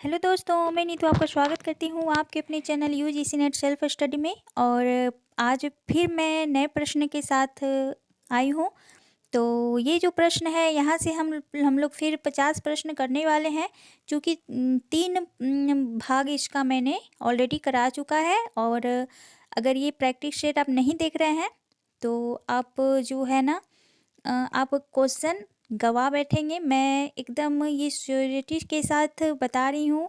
Hello दोस्तों, मैं नीतू आपका स्वागत करती हूँ आपके अपने channel UGC net self study में। और आज फिर मैं नए प्रश्न के साथ आई हूँ। तो ये जो प्रश्न है यहाँ से हम लोग फिर 50 प्रश्न करने वाले हैं, क्योंकि 3 भाग इसका मैंने ऑलरेडी करा चुका है। और अगर ये प्रैक्टिस सेट आप नहीं देख रहे हैं तो आप जो है ना आप क्वेश्चन गवा बैठेंगे। मैं एकदम ये श्योरिटी के साथ बता रही हूँ,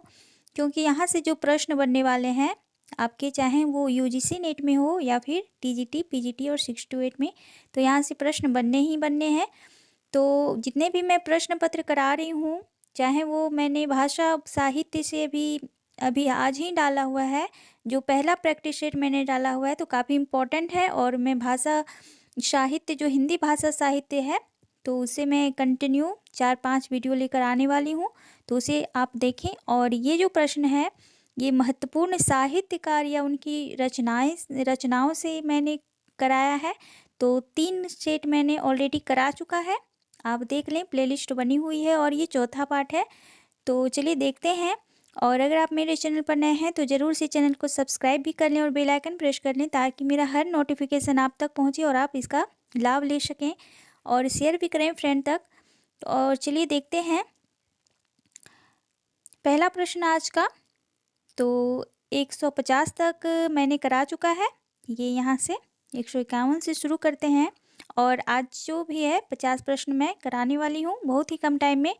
क्योंकि यहाँ से जो प्रश्न बनने वाले हैं आपके, चाहे वो यूजीसी नेट में हो या फिर टीजीटी पीजीटी और 6 to 8 में, तो यहाँ से प्रश्न बनने ही बनने हैं। तो जितने भी मैं प्रश्न पत्र करा रही हूँ, चाहे वो मैंने भाषा साहित्य से भी अभी आज ही डाला हुआ है, जो पहला प्रैक्टिस सेट मैंने डाला हुआ है तो काफ़ी इम्पोर्टेंट है। और मैं भाषा साहित्य, जो हिंदी भाषा साहित्य है, तो उसे मैं कंटिन्यू 4-5 वीडियो लेकर आने वाली हूँ, तो उसे आप देखें। और ये जो प्रश्न है ये महत्वपूर्ण साहित्यकार या उनकी रचनाओं से मैंने कराया है। तो 3 सेट मैंने ऑलरेडी करा चुका है, आप देख लें, प्लेलिस्ट बनी हुई है और ये चौथा पार्ट है। तो चलिए देखते हैं। और अगर आप मेरे चैनल पर नए हैं तो ज़रूर से चैनल को सब्सक्राइब भी कर लें और बेल आइकन प्रेस कर लें, ताकि मेरा हर नोटिफिकेशन आप तक पहुंचे और आप इसका लाभ ले सकें, और शेयर भी करें फ्रेंड तक। और चलिए देखते हैं पहला प्रश्न आज का। तो 150 तक मैंने करा चुका है, ये यहाँ से 151 से शुरू करते हैं। और आज जो भी है 50 प्रश्न मैं कराने वाली हूँ बहुत ही कम टाइम में।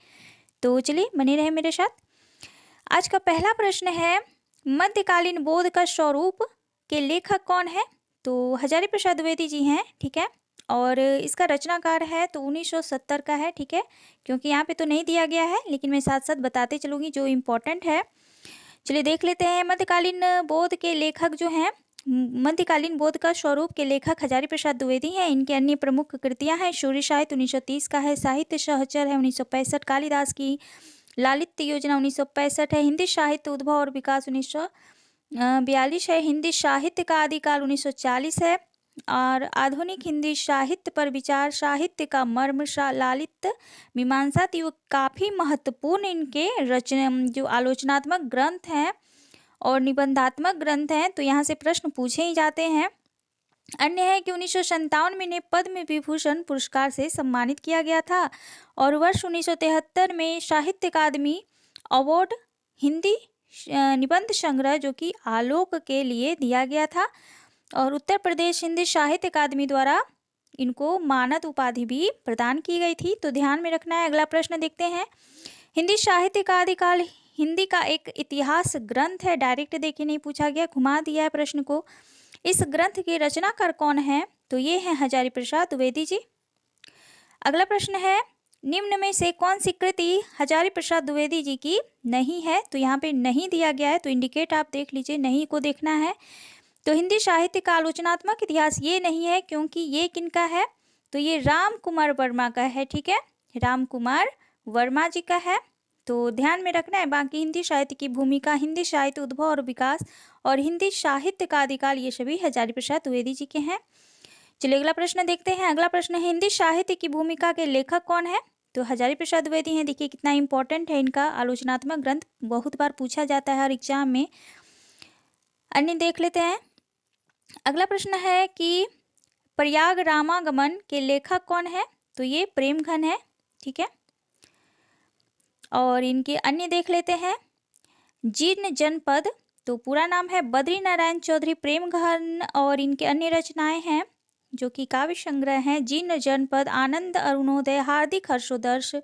तो चलिए बने रहे मेरे साथ। आज का पहला प्रश्न है, मध्यकालीन बोध का स्वरूप के लेखक कौन है? तो हजारी प्रसाद द्विवेदी जी हैं, ठीक है। और इसका रचनाकार है तो 1970 का है, ठीक है। क्योंकि यहाँ पे तो नहीं दिया गया है, लेकिन मैं साथ साथ बताते चलूँगी जो इम्पोर्टेंट है। चलिए देख लेते हैं। मध्यकालीन बोध के लेखक जो हैं, मध्यकालीन बोध का स्वरूप के लेखक हजारी प्रसाद द्विवेदी हैं। इनके अन्य प्रमुख कृतियां हैं, सूर्य साहित्य 1930 का है, साहित्य सहचर है 1965, कालिदास की लालित्य योजना 1965 है, हिंदी साहित्य उद्भव और विकास 1942 है, हिंदी साहित्य का आदिकाल 1940 है, और आधुनिक हिंदी साहित्य पर विचार, साहित्य का मर्म, लालित्य मीमांसा थी, वो काफ़ी महत्वपूर्ण इनके रचना जो आलोचनात्मक ग्रंथ हैं और निबंधात्मक ग्रंथ हैं, तो यहाँ से प्रश्न पूछे ही जाते हैं। अन्य है कि 1957 में इन्हें पद्म विभूषण पुरस्कार से सम्मानित किया गया था, और वर्ष 1973 में साहित्य अकादमी अवार्ड हिंदी निबंध संग्रह जो कि आलोक के लिए दिया गया था, और उत्तर प्रदेश हिंदी साहित्य अकादमी द्वारा इनको मानद उपाधि भी प्रदान की गई थी। तो ध्यान में रखना है। अगला प्रश्न देखते हैं। हिंदी साहित्य का आदिकाल हिंदी का एक इतिहास ग्रंथ है, डायरेक्ट देखिए नहीं पूछा गया, घुमा दिया है प्रश्न को। इस ग्रंथ के रचनाकार कौन है? तो ये है हजारी प्रसाद द्विवेदी जी। अगला प्रश्न है, निम्न में से कौन सी कृति हजारी प्रसाद द्विवेदी जी की नहीं है? तो यहाँ पे नहीं दिया गया है, तो इंडिकेट आप देख लीजिए, नहीं को देखना है। तो हिंदी साहित्य का आलोचनात्मक इतिहास ये नहीं है, क्योंकि ये किनका है? तो ये राम कुमार वर्मा का है, ठीक है, राम कुमार वर्मा जी का है। तो ध्यान में रखना है। बाकी हिंदी साहित्य की भूमिका, हिंदी साहित्य उद्भव और विकास और हिंदी साहित्य का आदिकाल, ये सभी हजारी प्रसाद द्विवेदी जी के हैं। चलिए अगला प्रश्न देखते हैं। अगला प्रश्न है, हिंदी साहित्य की भूमिका के लेखक कौन है? तो हजारी प्रसाद द्विवेदी हैं। देखिए कितना इंपॉर्टेंट है इनका आलोचनात्मक ग्रंथ, बहुत बार पूछा जाता है हर एग्जाम में। अन्य देख लेते हैं। अगला प्रश्न है कि प्रयाग रामागमन के लेखक कौन है? तो ये प्रेमघन है, ठीक है। और इनके अन्य देख लेते हैं। जीर्ण जनपद, तो पूरा नाम है बद्री नारायण चौधरी प्रेमघन, और इनके अन्य रचनाएं हैं जो कि काव्य संग्रह हैं, जीर्ण जनपद, आनंद अरुणोदय, हार्दिक हर्षोदर्श,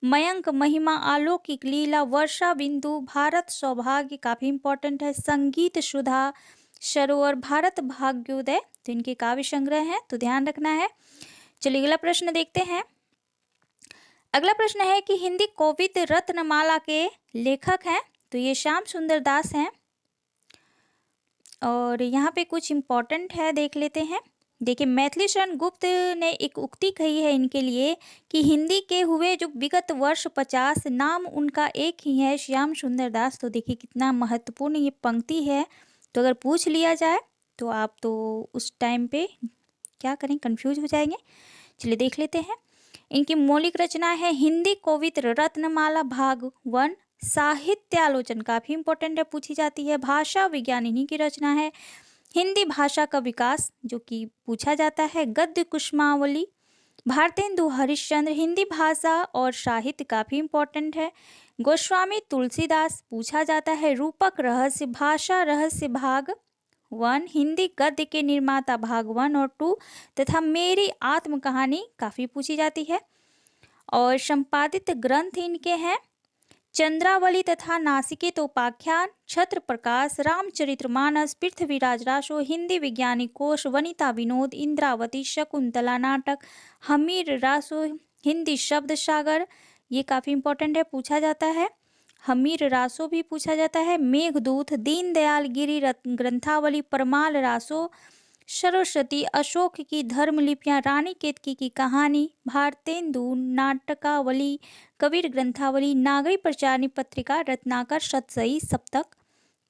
मयंक महिमा, अलौकिक लीला, वर्षा बिंदु, भारत सौभाग्य, काफ़ी इंपॉर्टेंट है, संगीत सुधा, सरोवर, भारत भाग्योदय, तो इनके काव्य संग्रह हैं, तो ध्यान रखना है। चलिए अगला प्रश्न देखते हैं। अगला प्रश्न है कि हिंदी कोविद रत्नमाला के लेखक हैं? तो ये श्याम सुंदर दास हैं। और यहाँ पे कुछ इम्पोर्टेंट है, देख लेते हैं। देखिए, मैथिली शरण गुप्त ने एक उक्ति कही है इनके लिए कि हिंदी के हुए जो विगत वर्ष 50, नाम उनका एक ही है, श्याम सुंदर दास। तो देखिए कितना महत्वपूर्ण ये पंक्ति है। तो अगर पूछ लिया जाए तो आप तो उस टाइम पे क्या करें, कंफ्यूज हो जाएंगे। चलिए देख लेते हैं। इनकी मौलिक रचना है हिंदी कोविद रत्नमाला भाग 1, साहित्यालोचन काफी इंपॉर्टेंट है, पूछी जाती है। भाषा विज्ञान इन्हीं की रचना है। हिंदी भाषा का विकास जो कि पूछा जाता है। गद्य कुसुमावली, भारतेंदु हरिश्चंद्र, हिंदी भाषा और साहित्य काफी इंपॉर्टेंट है। गोस्वामी तुलसीदास पूछा जाता है। रूपक रहस्य, भाषा रहस्य भाग 1, हिंदी गद्य के निर्माता भाग 1 और 2 तथा मेरी आत्म कहानी काफी पूछी जाती है। और संपादित ग्रंथ इनके हैं चंद्रावली तथा नासिकेत उपाख्यान, छत्र प्रकाश, रामचरितमानस, पृथ्वीराज रासो, हिंदी वैज्ञानिक कोश, वनिता विनोद, इंद्रावती, शकुंतला नाटक, हमीर रासो, हिंदी शब्द सागर, ये काफी इंपॉर्टेंट है, पूछा जाता है। हमीर रासो भी पूछा जाता है। मेघदूत, दीनदयाल गिरी ग्रंथावली, परमाल रासो, सरस्वती, अशोक की धर्मलिपियां, रानी केतकी की कहानी, भारतेंदु नाटकावली, कबीर ग्रंथावली, नागरी प्रचारणी पत्रिका, रत्नाकर सतसई सप्तक,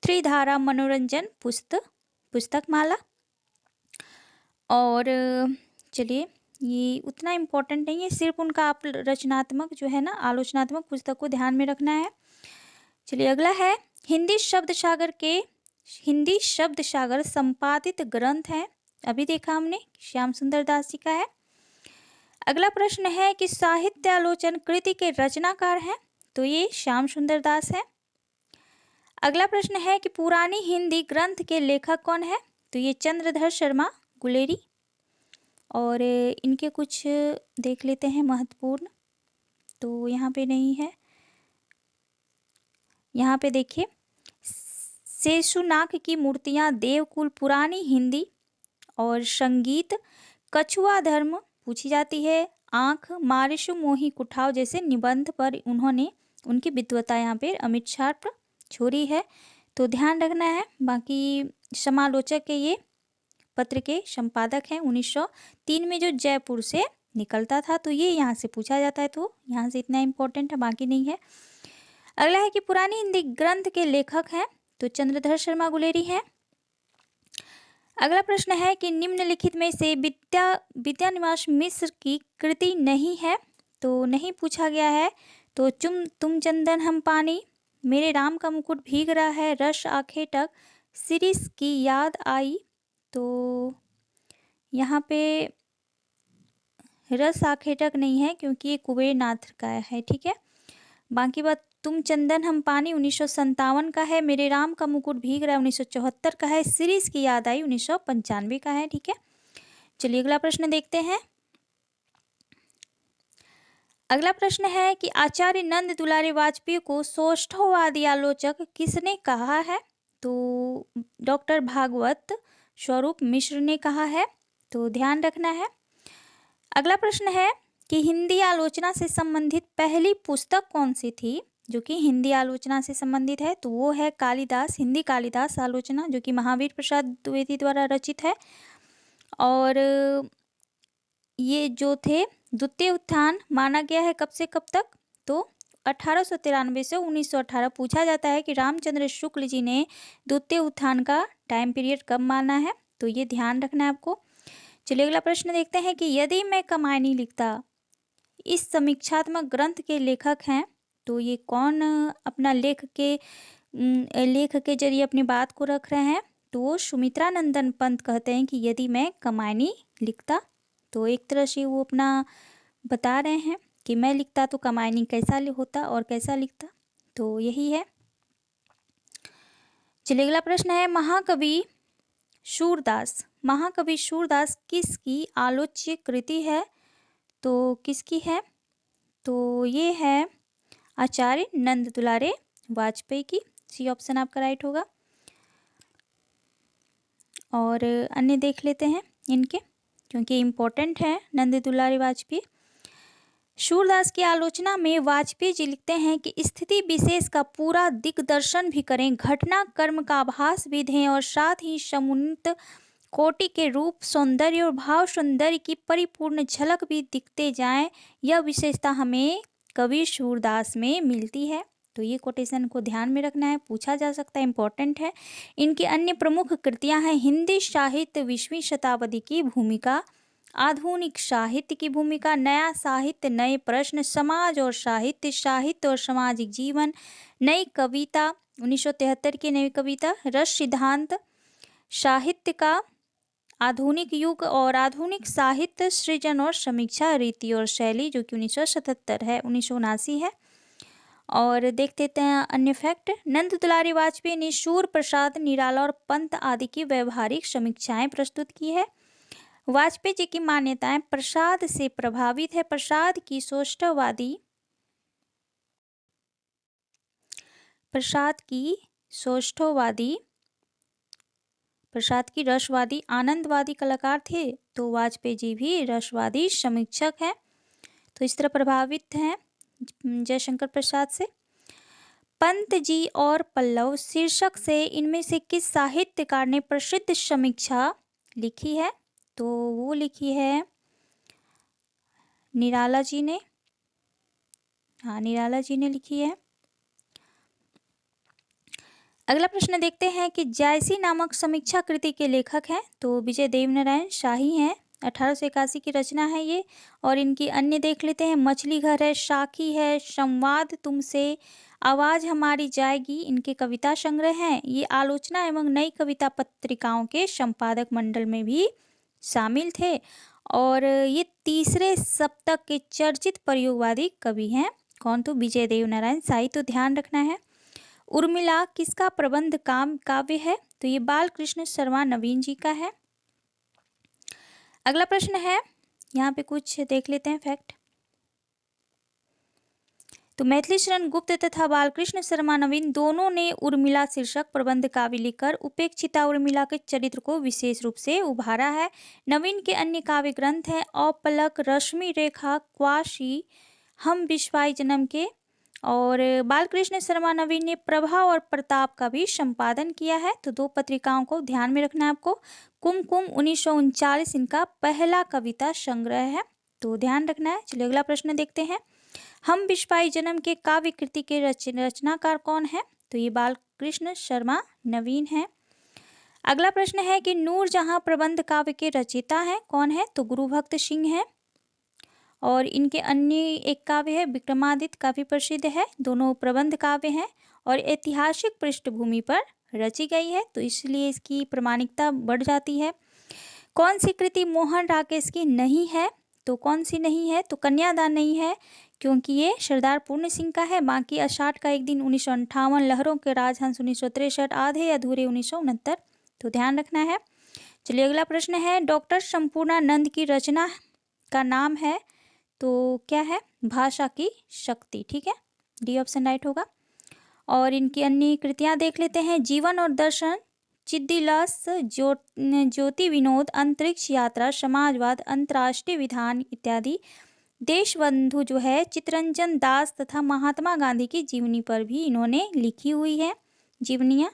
त्रिधारा मनोरंजन पुस्तक माला। और चलिए ये उतना इम्पोर्टेंट नहीं है, सिर्फ उनका आप रचनात्मक जो है ना आलोचनात्मक पुस्तक को ध्यान में रखना है। चलिए अगला है हिंदी शब्द सागर संपादित ग्रंथ है, अभी देखा हमने श्याम सुंदर दास जी का है। अगला प्रश्न है कि साहित्यालोचन कृति के रचनाकार हैं, तो ये श्याम सुंदर दास है। अगला प्रश्न है कि पुरानी हिंदी ग्रंथ के लेखक कौन है, तो ये चंद्रधर शर्मा गुलेरी। और इनके कुछ देख लेते हैं महत्वपूर्ण, तो यहाँ पे नहीं है, यहाँ पे देखिए शेषुनाग की मूर्तियाँ, देवकुल, पुरानी हिंदी और संगीत, कछुआ धर्म पूछी जाती है, आँख, मारिशु मोही कुठाव जैसे निबंध पर उन्होंने उनकी विद्वता यहाँ पे अमित शार्प छोड़ी है, तो ध्यान रखना है। बाकी समालोचक के ये पत्र के संपादक हैं, 1903 में जो जयपुर से निकलता था, तो ये यहाँ से पूछा जाता है, तो यहाँ से इतना इम्पोर्टेंट है, बाकी नहीं है। अगला है कि पुरानी हिंदी ग्रंथ के लेखक हैं, तो चंद्रधर शर्मा गुलेरी हैं। अगला प्रश्न है कि निम्नलिखित में से विद्यानिवास मिश्र की कृति नहीं है, तो नहीं पूछा गया है, तो तुम चंदन हम पानी, मेरे राम का मुकुट भीग रहा है, रस आखेटक, शिरीष की याद आई, तो यहाँ पे रस आखेटक नहीं है क्योंकि ये कुबेर नाथ का है, ठीक है। बाकी बात तुम चंदन हम पानी 1957 का है, मेरे राम का मुकुट भीग रहा है 1974 का है, शिरीष की याद आई 1995 का है, ठीक है। चलिए अगला प्रश्न देखते हैं। अगला प्रश्न है कि आचार्य नंद दुलारी वाजपेयी को सौष्ठववादी आलोचक किसने कहा है, तो डॉक्टर भागवत स्वरूप मिश्र ने कहा है, तो ध्यान रखना है। अगला प्रश्न है कि हिंदी आलोचना से संबंधित पहली पुस्तक कौन सी थी, जो कि हिंदी आलोचना से संबंधित है, तो वो है कालिदास, हिंदी कालिदास आलोचना, जो कि महावीर प्रसाद द्विवेदी द्वारा रचित है। और ये जो थे द्वितीय उत्थान माना गया है कब से कब तक, तो 1893 से 1918। पूछा जाता है कि रामचंद्र शुक्ल जी ने द्वितीय उत्थान का टाइम पीरियड कब माना है, तो ये ध्यान रखना है आपको। चलिए अगला प्रश्न देखते हैं कि यदि मैं कमायनी लिखता इस समीक्षात्मक ग्रंथ के लेखक हैं, तो ये कौन अपना लेख के जरिए अपनी बात को रख रहे हैं, तो वो सुमित्रा नंदन पंत कहते हैं कि यदि मैं कमायनी लिखता, तो एक तरह से वो अपना बता रहे हैं कि मैं लिखता तो कमायनी कैसा होता और कैसा लिखता, तो यही है। चलिए अगला प्रश्न है महाकवि सूरदास किसकी आलोच्य कृति है, तो किसकी है, तो ये है आचार्य नंद दुलारे वाजपेयी की, सी ऑप्शन आपका राइट होगा। और अन्य देख लेते हैं इनके, क्योंकि इम्पोर्टेंट है नंद दुलारे वाजपेयी। सूरदास की आलोचना में वाजपेयी जी लिखते हैं कि स्थिति विशेष का पूरा दिग्दर्शन भी करें, घटना कर्म का आभास भी दें और साथ ही समुन्नत कोटि के रूप सौंदर्य और भाव सौंदर्य की परिपूर्ण झलक भी दिखते जाएं, यह विशेषता हमें कवि सूरदास में मिलती है, तो ये कोटेशन को ध्यान में रखना है, पूछा जा सकता है, इंपॉर्टेंट है। इनकी अन्य प्रमुख कृतियां हैं हिंदी साहित्य 20वीं शताब्दी की भूमिका, आधुनिक साहित्य की भूमिका, नया साहित्य, नए प्रश्न, समाज और साहित्य, साहित्य और सामाजिक जीवन, नई कविता, 1973 की नई कविता, रस सिद्धांत, साहित्य का आधुनिक युग और आधुनिक साहित्य सृजन और समीक्षा, रीति और शैली, जो कि 1977 है, 1979 है। और देख लेते हैं अन्य फैक्ट। नंद दुलारी वाजपेयी ने सूर प्रसाद, निराला और पंत आदि की व्यवहारिक समीक्षाएं प्रस्तुत की है। वाजपेयी जी की मान्यताएं प्रसाद से प्रभावित है। प्रसाद की सौष्ठववादी, प्रसाद की सौष्ठववादी, प्रसाद की रसवादी, आनंदवादी कलाकार थे, तो वाजपेयी जी भी रसवादी समीक्षक हैं। तो इस तरह प्रभावित हैं जयशंकर प्रसाद से। पंत जी और पल्लव शीर्षक से इनमें से किस साहित्यकार ने प्रसिद्ध समीक्षा लिखी है? तो वो लिखी है निराला जी ने। हाँ, निराला जी ने लिखी है। अगला प्रश्न देखते हैं कि जायसी नामक समीक्षा कृति के लेखक हैं, तो विजय देवनारायण शाही हैं। 1881 की रचना है ये। और इनकी अन्य देख लेते हैं, मछली घर है, साखी है, संवाद तुमसे, आवाज हमारी जाएगी, इनके कविता संग्रह हैं। ये आलोचना एवं नई कविता पत्रिकाओं के संपादक मंडल में भी शामिल थे। और ये तीसरे सप्तक के चर्चित प्रयोगवादी कवि हैं। कौन? तो विजय देवनारायण शाही। तो ध्यान रखना है। उर्मिला किसका प्रबंध काव्य है? तो ये बालकृष्ण शर्मा नवीन जी का है। अगला प्रश्न है, यहाँ पे कुछ देख लेते हैं फैक्ट। तो मैथिली शरण गुप्त तथा बालकृष्ण शर्मा नवीन दोनों ने उर्मिला शीर्षक प्रबंध काव्य लिखकर उपेक्षिता उर्मिला के चरित्र को विशेष रूप से उभारा है। नवीन के अन्य काव्य ग्रंथ हैं अपलक, रश्मि रेखा, क्वाशी, हम विश्वाई जन्म के। और बालकृष्ण शर्मा नवीन ने प्रभा और प्रताप का भी संपादन किया है। तो दो पत्रिकाओं को ध्यान में रखना है आपको। कुमकुम 1939 इनका पहला कविता संग्रह है, तो ध्यान रखना है। चलिए अगला प्रश्न देखते हैं। हम विश्वाई जन्म के काव्य कृति के रचनाकार कौन है? तो ये बालकृष्ण शर्मा नवीन है। अगला प्रश्न है कि नूरजहां प्रबंध काव्य के रचयिता हैं, कौन है? तो गुरुभक्त सिंह है। और इनके अन्य एक काव्य है विक्रमादित्य, काफी प्रसिद्ध है। दोनों प्रबंध काव्य हैं और ऐतिहासिक पृष्ठभूमि पर रची गई है, तो इसलिए इसकी प्रामाणिकता बढ़ जाती है। कौन सी कृति मोहन राकेश की नहीं है? तो कौन सी नहीं है? तो कन्यादान नहीं है, क्योंकि ये सरदार पूर्ण सिंह का है। बाकी अषाढ़ का एक दिन 1958, लहरों के राजहंस 1963, आधे अधूरे 1969। तो ध्यान रखना है। चलिए अगला प्रश्न है, डॉक्टर संपूर्णानंद की रचना का नाम है, तो क्या है? भाषा की शक्ति। ठीक है, डी ऑप्शन राइट होगा। और इनकी अन्य कृतियां देख लेते हैं। जीवन और दर्शन, चिद्दिलास, ज्योति विनोद, अंतरिक्ष यात्रा, समाजवाद, अंतर्राष्ट्रीय विधान इत्यादि। देशबंधु जो है चित्तरंजन दास तथा महात्मा गांधी की जीवनी पर भी इन्होंने लिखी हुई है जीवनियां।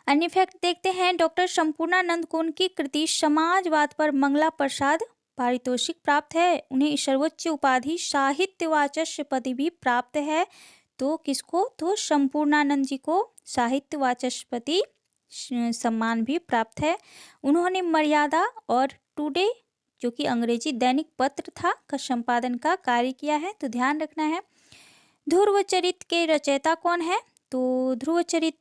अन्य फैक्ट देखते हैं। डॉक्टर संपूर्णानंद को उनकी कृति समाजवाद पर मंगला प्रसाद पारितोषिक प्राप्त है। उन्हें सर्वोच्च उपाधि साहित्य वाचस्पति भी प्राप्त है। तो किसको? तो संपूर्णानंद जी को साहित्य वाचस्पति सम्मान भी प्राप्त है। उन्होंने मर्यादा और टुडे, जो कि अंग्रेजी दैनिक पत्र था, का संपादन का कार्य किया है, तो ध्यान रखना है। ध्रुव चरित के रचयिता कौन है? तो ध्रुव चरित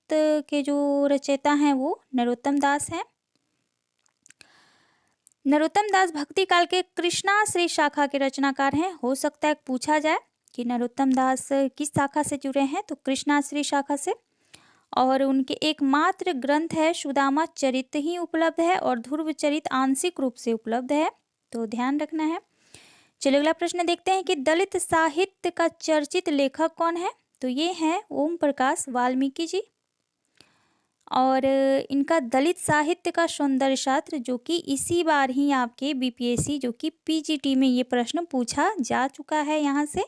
के जो रचयिता हैं वो नरोत्तम दास हैं। नरोत्तम दास भक्ति काल के कृष्णाश्री शाखा के रचनाकार हैं। हो सकता है पूछा जाए कि नरोत्तम दास किस शाखा से जुड़े हैं, तो कृष्णाश्री शाखा से। और उनके एकमात्र ग्रंथ है सुदामा चरित ही उपलब्ध है, और ध्रुव चरित आंशिक रूप से उपलब्ध है, तो ध्यान रखना है। चलिए अगला प्रश्न देखते हैं कि दलित साहित्य का चर्चित लेखक कौन है? तो ये हैं ओम प्रकाश वाल्मीकि जी। और इनका दलित साहित्य का सौंदर्य शास्त्र, जो कि इसी बार ही आपके बीपीएससी जो कि पीजीटी में ये प्रश्न पूछा जा चुका है यहाँ से,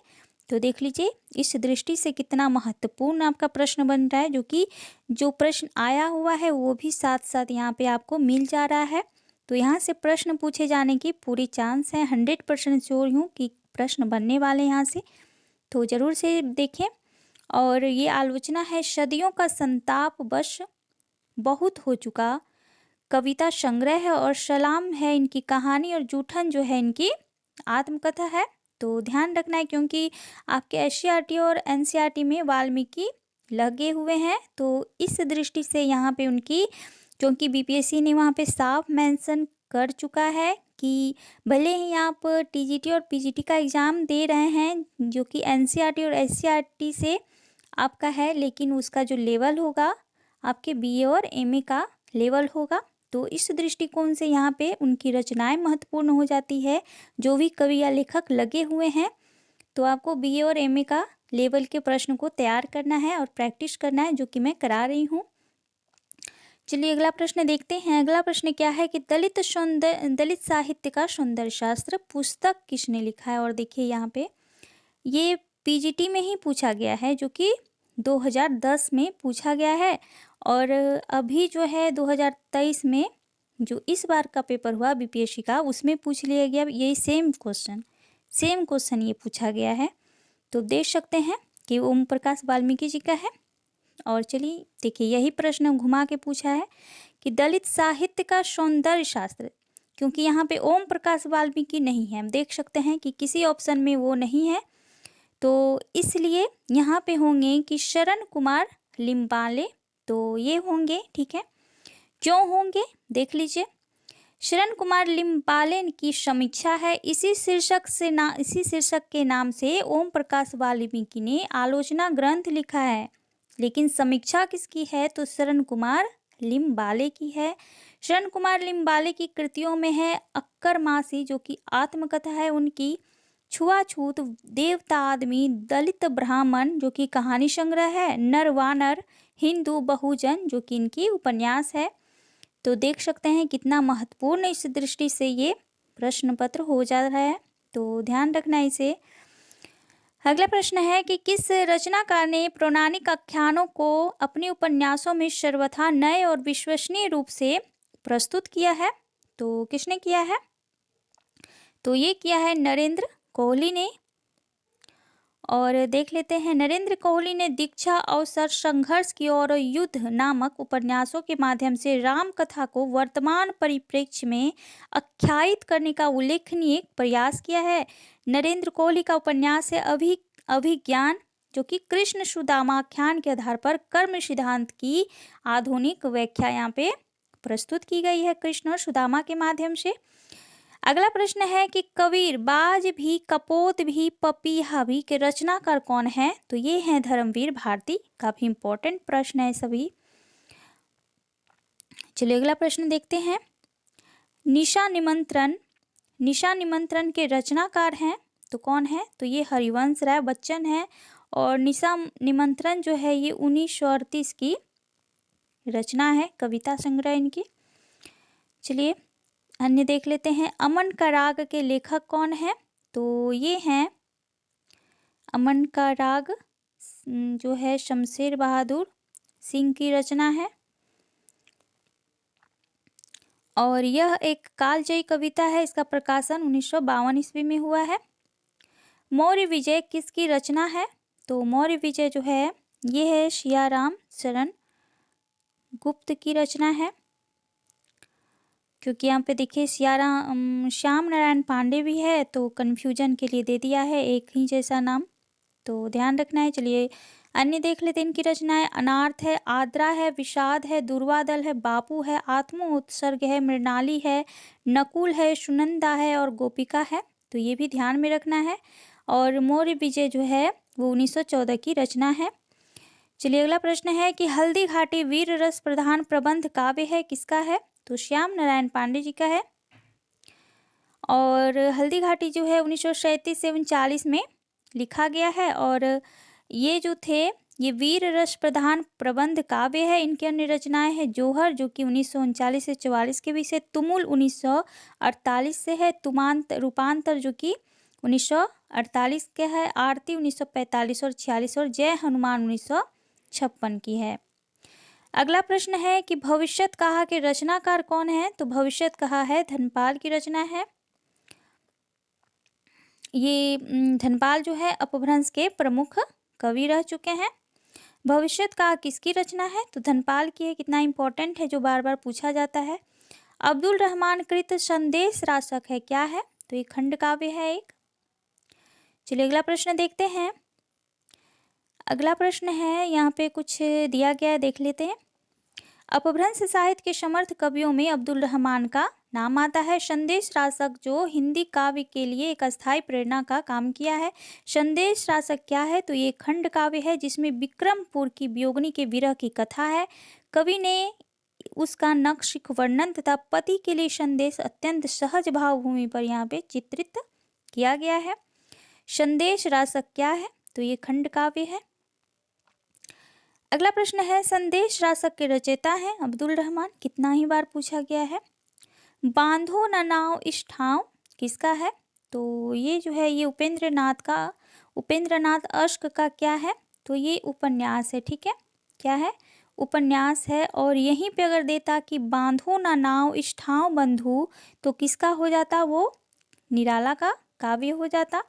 तो देख लीजिए इस दृष्टि से कितना महत्वपूर्ण आपका प्रश्न बन रहा है, जो कि जो प्रश्न आया हुआ है वो भी साथ साथ यहाँ पे आपको मिल जा रहा है। तो यहाँ से प्रश्न पूछे जाने की पूरी चांस है, 100% श्योर हूँ कि प्रश्न बनने वाले यहाँ से, तो ज़रूर से देखें। और ये आलोचना है, सदियों का संताप बश बहुत हो चुका, कविता संग्रह है और सलाम है इनकी कहानी और जूठन जो है इनकी आत्मकथा है। तो ध्यान रखना है क्योंकि आपके एससीईआरटी और एनसीईआरटी में वाल्मीकि लगे हुए हैं, तो इस दृष्टि से यहाँ पे उनकी, क्योंकि बीपीएससी ने वहाँ पे साफ मेंशन कर चुका है कि भले ही आप टीजीटी और पीजीटी का एग्ज़ाम दे रहे हैं जो कि एनसीईआरटी और एससीईआरटी से आपका है, लेकिन उसका जो लेवल होगा आपके बीए और एमए का लेवल होगा। तो इस दृष्टिकोण से यहाँ पे उनकी रचनाएं महत्वपूर्ण हो जाती है। जो भी कवि या लेखक लगे हुए हैं तो आपको बीए और एमए का लेवल के प्रश्न को तैयार करना है और प्रैक्टिस करना है, जो कि मैं करा रही हूँ। चलिए अगला प्रश्न देखते हैं। अगला प्रश्न क्या है कि दलित साहित्य का सौंदर्य शास्त्र पुस्तक किसने लिखा है। और देखिए यहाँ पे ये पीजीटी में ही पूछा गया है, जो कि 2010 में पूछा गया है, और अभी जो है 2023 में जो इस बार का पेपर हुआ बीपीएससी का, उसमें पूछ लिया गया यही सेम क्वेश्चन ये पूछा गया है। तो देख सकते हैं कि ओम प्रकाश वाल्मीकि जी का है। और चलिए देखिए यही प्रश्न घुमा के पूछा है कि दलित साहित्य का सौंदर्य शास्त्र, क्योंकि यहाँ पे ओम प्रकाश वाल्मीकि नहीं है, हम देख सकते हैं कि किसी ऑप्शन में वो नहीं है, तो इसलिए यहाँ पे होंगे कि शरण कुमार लिम्बाले, तो ये होंगे। ठीक है, क्यों होंगे देख लीजिए। शरण कुमार लिम्बाले की समीक्षा है, इसी शीर्षक के नाम से ओम प्रकाश वाल्मीकि ने आलोचना ग्रंथ लिखा है, लेकिन समीक्षा किसकी है तो शरण कुमार लिम्बाले की है। शरण कुमार लिम्बाले की कृतियों में है अक्कर मासी, जो कि आत्मकथा है उनकी, छुआछूत, देवता आदमी, दलित ब्राह्मण, जो कि कहानी संग्रह है, नर वानर, हिंदू बहुजन, जो कि इनकी उपन्यास है। तो देख सकते हैं कितना महत्वपूर्ण इस दृष्टि से ये प्रश्न पत्र हो जा रहा है, तो ध्यान रखना इसे। अगला प्रश्न है कि किस रचनाकार ने पौराणिक आख्यानों को अपने उपन्यासों में सर्वथा नए और विश्वसनीय रूप से प्रस्तुत किया है। तो किसने किया है तो ये किया है नरेंद्र कोहली ने। और देख लेते हैं, नरेंद्र कोहली ने दीक्षा, अवसर, संघर्ष की और युद्ध नामक उपन्यासों के माध्यम से राम कथा को वर्तमान परिप्रेक्ष्य में आख्यायित करने का उल्लेखनीय प्रयास किया है। नरेंद्र कोहली का उपन्यास है अभिज्ञान, जो कि कृष्ण सुदामा आख्यान के आधार पर कर्म सिद्धांत की आधुनिक व्याख्या यहाँ पे प्रस्तुत की गई है कृष्ण और सुदामा के माध्यम से। अगला प्रश्न है कि कबीर, बाज भी, कपोत भी, पपीहा भी के रचनाकार कौन है। तो ये हैं धर्मवीर भारती। काफी इंपॉर्टेंट प्रश्न है सभी। चलिए अगला प्रश्न देखते हैं। निशा निमंत्रण के रचनाकार हैं तो कौन है तो ये हरिवंश राय बच्चन है। और निशा निमंत्रण जो है ये 1938 की रचना है, कविता संग्रह इनकी। चलिए अन्य देख लेते हैं। अमन का राग के लेखक कौन है तो ये हैं अमन का राग जो है शमशेर बहादुर सिंह की रचना है, और यह एक कालजयी कविता है। इसका प्रकाशन 1952 ईस्वी में हुआ है। मौर्य विजय किसकी रचना है तो मौर्य विजय जो है ये है सियाराम शरण गुप्त की रचना है, क्योंकि यहाँ पे देखिए श्याम नारायण पांडे भी है, तो कन्फ्यूजन के लिए दे दिया है एक ही जैसा नाम, तो ध्यान रखना है। चलिए अन्य देख लेते हैं इनकी रचनाएं। अनार्थ है, आद्रा है, विषाद है, दुर्वादल है, बापू है, आत्मोत्सर्ग है, मृणाली है, नकुल है, सुनंदा है और गोपिका है, तो ये भी ध्यान में रखना है। और मौर्य विजय जो है वो 1914 की रचना है। चलिए अगला प्रश्न है कि हल्दी घाटी वीर रस प्रधान प्रबंध काव्य है, किसका है तो श्याम नारायण पांडे जी का है। और हल्दी घाटी जो है 1937 से 39 में लिखा गया है। और ये जो थे ये वीर रस प्रधान प्रबंध काव्य है। इनकी अन्य रचनाएं हैं जोहर, जो कि 1939 से 44 के बीच है, तुमुल 1948 से है, रूपांतर जो कि 1948 के है, आरती 1945 और 46 और जय हनुमान 1956 की है। अगला प्रश्न है कि भविष्यत कहा के रचनाकार कौन है तो भविष्यत कहा है धनपाल की रचना है। ये धनपाल जो है अपभ्रंश के प्रमुख कवि रह चुके हैं। भविष्यत कहा किसकी रचना है तो धनपाल की है। कितना इंपॉर्टेंट है जो बार बार पूछा जाता है। अब्दुल रहमान कृत संदेश रासक है, क्या है? तो ये खंड काव्य है एक। चलिए अगला प्रश्न देखते हैं। अगला प्रश्न है, यहाँ पे कुछ दिया गया है, देख लेते हैं। अपभ्रंश साहित्य के समर्थ कवियों में अब्दुल रहमान का नाम आता है। संदेश रासक जो हिंदी काव्य के लिए एक अस्थायी प्रेरणा का काम किया है। संदेश रासक क्या है? तो ये खंड काव्य है जिसमें विक्रमपुर की वियोगिनी के विरह की कथा है। कवि ने उसका नक्शिक वर्णन तथा पति के लिए संदेश अत्यंत सहज भावभूमि पर यहाँ पे चित्रित किया गया है। संदेश रासक क्या है? तो ये खंड काव्य है। अगला प्रश्न है, संदेश रासक के रचयिता हैं अब्दुल रहमान, कितना ही बार पूछा गया है। बांधो न नाव इस ठाव किसका है? तो ये जो है ये उपेंद्रनाथ अश्क का क्या है? तो ये उपन्यास है, ठीक है, क्या है? उपन्यास है। और यहीं पे अगर देता कि बांधो न नाव इस ठाव बंधु, तो किसका हो जाता? वो निराला का काव्य हो जाता।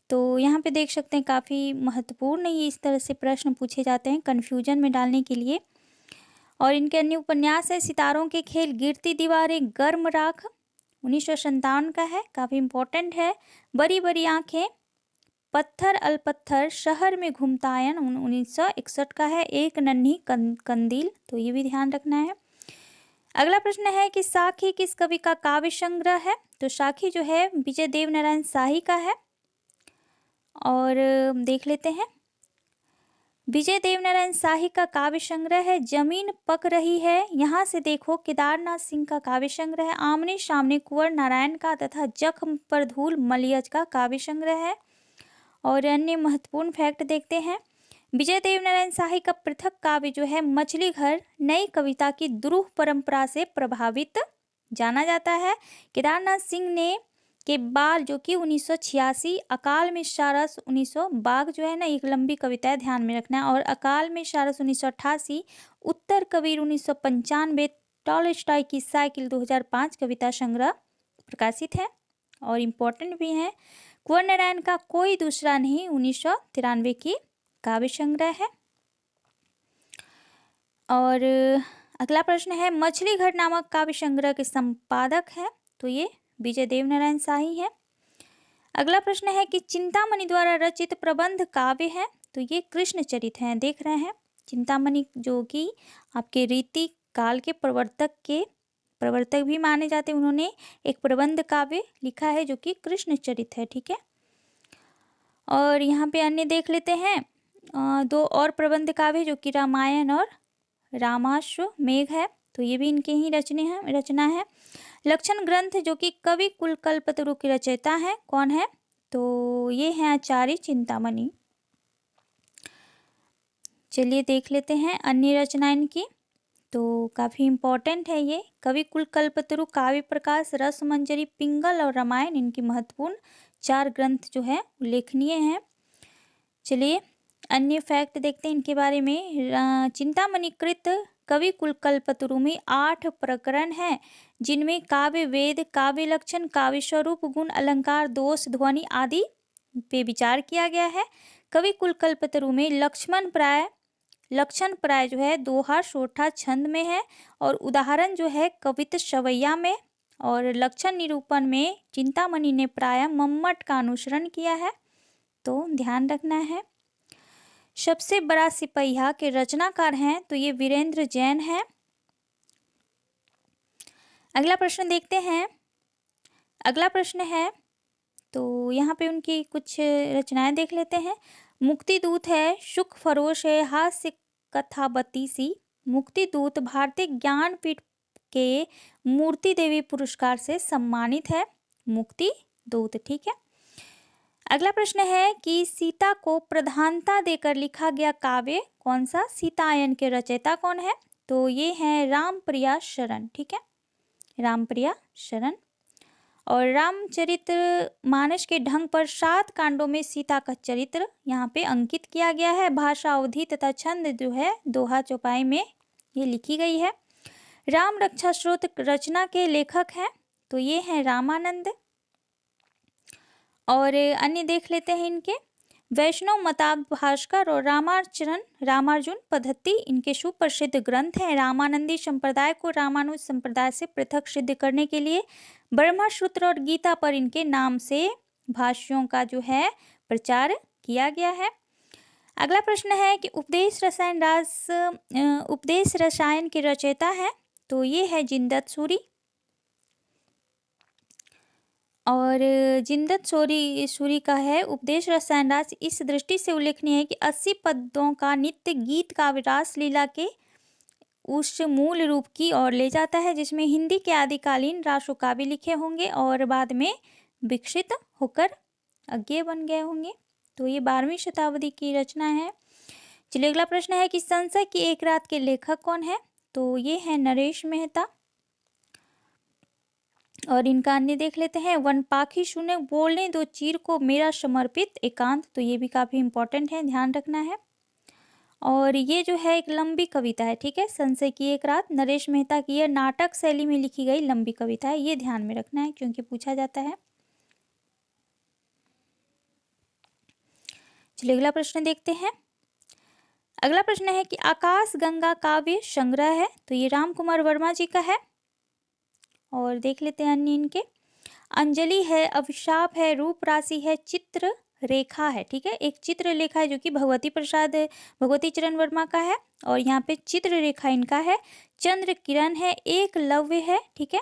तो यहाँ पे देख सकते हैं काफ़ी महत्वपूर्ण ये इस तरह से प्रश्न पूछे जाते हैं कन्फ्यूजन में डालने के लिए। और इनके अन्य उपन्यास है सितारों के खेल, गिरती दीवारें, गर्म राख 1957 का है, काफ़ी इम्पोर्टेंट है। बड़ी बड़ी आंखें, पत्थर अलपत्थर, शहर में घुमतायन 1961 का है। एक नन्ही कंदील, तो ये भी ध्यान रखना है। अगला प्रश्न है कि साखी किस कवि का काव्य संग्रह है? तो साखी जो है विजय देवनारायण शाही का है। और देख लेते हैं, विजय देवनारायण शाही का काव्य संग्रह है जमीन पक रही है, यहाँ से देखो केदारनाथ सिंह का काव्य संग्रह है। आमने सामने कुंवर नारायण का तथा जख्म पर धूल मलियज का काव्य संग्रह है। और अन्य महत्वपूर्ण फैक्ट देखते हैं। विजय देवनारायण शाही का पृथक काव्य जो है मछली घर नई कविता की दुरूह परंपरा से प्रभावित जाना जाता है। केदारनाथ सिंह ने के बाल जो कि 1986, अकाल में सारस 1900, बाघ जो है ना एक लंबी कविता है, ध्यान में रखना है। और अकाल में सारस 1988, उत्तर कबीर 1995, टॉलस्टॉय की साइकिल 2005 कविता संग्रह प्रकाशित है और इम्पोर्टेंट भी है। कुंवर नारायण का कोई दूसरा नहीं 1993 की काव्य संग्रह है। और अगला प्रश्न है, मछली घर नामक काव्य संग्रह के संपादक है? तो ये विजय देवनारायण शाही है। अगला प्रश्न है कि चिंतामणि द्वारा रचित प्रबंध काव्य है? तो ये कृष्णचरित हैं, देख रहे हैं। चिंतामणि जो कि आपके रीति काल के प्रवर्तक भी माने जाते, उन्होंने एक प्रबंध काव्य लिखा है जो कि कृष्णचरित है, ठीक है। और यहाँ पे अन्य देख लेते हैं, दो और प्रबंध काव्य जो कि रामायण और रामाश्वमेघ है, तो ये भी इनके ही रचना है। लक्षण ग्रंथ जो कि कवि कुलकल्पतरु के रचयिता हैं, कौन है? तो ये हैं आचार्य चिंतामणि। चलिए देख लेते हैं अन्य रचना इनकी, तो काफ़ी इम्पोर्टेंट है ये। कवि कुलकल्पतरु, काव्य प्रकाश, रसमंजरी, पिंगल और रामायण, इनकी महत्वपूर्ण 4 ग्रंथ जो है उल्लेखनीय हैं। चलिए अन्य फैक्ट देखते हैं इनके बारे में। चिंतामणि कृत कवि कुलकल्पतरु में 8 प्रकरण हैं, जिनमें काव्य वेद, काव्य लक्षण, काव्य स्वरूप, गुण, अलंकार, दोष, ध्वनि आदि पे विचार किया गया है। कवि कुलकल्पतरु में लक्षण प्राय जो है दोहा सोठा छंद में है, और उदाहरण जो है कवित सवैया में। और लक्षण निरूपण में चिंतामणि ने प्राय मम्मट का अनुसरण किया है, तो ध्यान रखना है। सबसे बड़ा सिपहिया के रचनाकार हैं? तो ये वीरेंद्र जैन है। अगला प्रश्न देखते हैं। अगला प्रश्न है, तो यहाँ पे उनकी कुछ रचनाएं देख लेते हैं। मुक्ति दूत है, सुख फरोश है, हास्य कथा बतीसी। मुक्ति दूत भारतीय ज्ञानपीठ के मूर्ति देवी पुरस्कार से सम्मानित है, मुक्ति दूत, ठीक है। अगला प्रश्न है कि सीता को प्रधानता देकर लिखा गया काव्य कौन सा? सीतायन के रचयिता कौन है? तो ये हैं रामप्रिया शरण, ठीक है, रामप्रिया शरण। और रामचरित मानस के ढंग पर 7 कांडों में सीता का चरित्र यहाँ पे अंकित किया गया है। भाषा, अवधि तथा छंद जो है दोहा चौपाई में ये लिखी गई है। राम रक्षा स्रोत रचना के लेखक हैं? तो ये हैं रामानंद। और अन्य देख लेते हैं इनके। वैष्णव मताब भास्कर और रामार्जुन पद्धति इनके सुप्रसिद्ध ग्रंथ हैं। रामानंदी संप्रदाय को रामानुज संप्रदाय से पृथक सिद्ध करने के लिए ब्रह्मसूत्र और गीता पर इनके नाम से भाष्यों का जो है प्रचार किया गया है। अगला प्रश्न है कि उपदेश रसायन के रचयिता है, तो ये है जिनदत्त सूरी। और जिनदत्त सूरी का है उपदेश रसायन रास इस दृष्टि से उल्लेखनीय है कि 80 पद्यों का नित्य गीत काव्य रास लीला के उस मूल रूप की ओर ले जाता है, जिसमें हिंदी के आदिकालीन रासो काव्य लिखे होंगे और बाद में विकसित होकर अज्ञेय बन गए होंगे। तो ये 12वीं शताब्दी की रचना है। चलिए अगला प्रश्न है कि संशय की एक रात के लेखक कौन है, तो ये है नरेश मेहता। और इनका अन्य देख लेते हैं। वन पाखी सुने बोलने दो चीर को मेरा समर्पित एकांत, तो ये भी काफ़ी इंपॉर्टेंट है, ध्यान रखना है। और ये जो है एक लंबी कविता है, ठीक है। संशय की एक रात नरेश मेहता की यह नाटक शैली में लिखी गई लंबी कविता है, ये ध्यान में रखना है क्योंकि पूछा जाता है। चलिए अगला प्रश्न देखते हैं। अगला प्रश्न है कि आकाश गंगा काव्य संग्रह है, तो ये राम कुमार वर्मा जी का है। और देख लेते हैं अन्य इनके। अंजलि है, अभिशाप है, रूप राशि है, चित्र रेखा है, ठीक है। एक चित्र रेखा है जो कि भगवती चरण वर्मा का है, और यहाँ पे चित्र रेखा इनका है। चंद्र किरण है, एक लव्य है, ठीक है।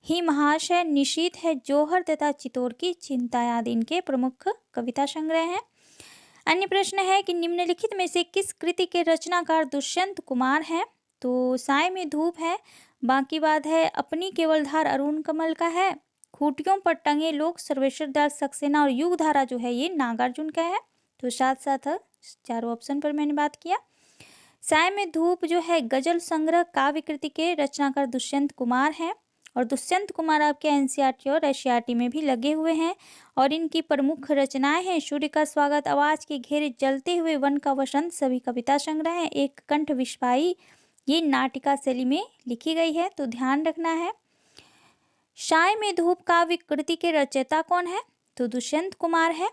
हिमहास है, निशीथ है, जौहर तथा चित्तौड़ की चिंता आदि इनके प्रमुख कविता संग्रह हैं। अन्य प्रश्न है कि निम्नलिखित में से किस कृति के रचनाकार दुष्यंत कुमार हैं, तो साय में धूप है, बाकी बात है, अपनी केवलधार अरुण कमल का है, खूंटियों पर टंगे लोग सर्वेश्वर दास सक्सेना और युग धारा जो है ये नागार्जुन का है। तो साथ साथ चारों ऑप्शन पर मैंने बात किया। साय में धूप जो है गजल संग्रह काव्य कृति के रचनाकार दुष्यंत कुमार हैं, और दुष्यंत कुमार आपके एनसीईआरटी और एससीईआरटी में भी लगे हुए हैं। और इनकी प्रमुख रचनाएं हैं सूर्य का स्वागत, आवाज के घेरे, जलते हुए, वन का वसंत, सभी कविता संग्रह हैं। एक कंठ विस्फाई ये नाटिका शैली में लिखी गई है, तो ध्यान रखना है। साय में धूप काव्य कृति के रचयिता कौन है, तो दुष्यंत कुमार है।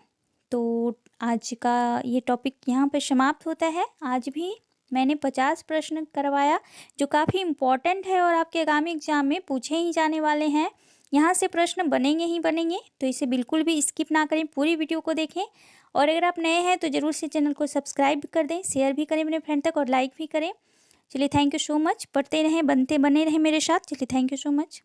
तो आज का ये टॉपिक यहाँ पे समाप्त होता है। आज भी मैंने 50 प्रश्न करवाया जो काफ़ी इम्पॉर्टेंट है और आपके आगामी एग्जाम में पूछे ही जाने वाले हैं। यहाँ से प्रश्न बनेंगे ही बनेंगे, तो इसे बिल्कुल भी स्किप ना करें, पूरी वीडियो को देखें। और अगर आप नए हैं तो ज़रूर से चैनल को सब्सक्राइब कर दें, शेयर भी करें अपने फ्रेंड तक और लाइक भी करें। चलिए थैंक यू सो मच, पढ़ते रहें, बने रहें मेरे साथ। चलिए थैंक यू सो मच।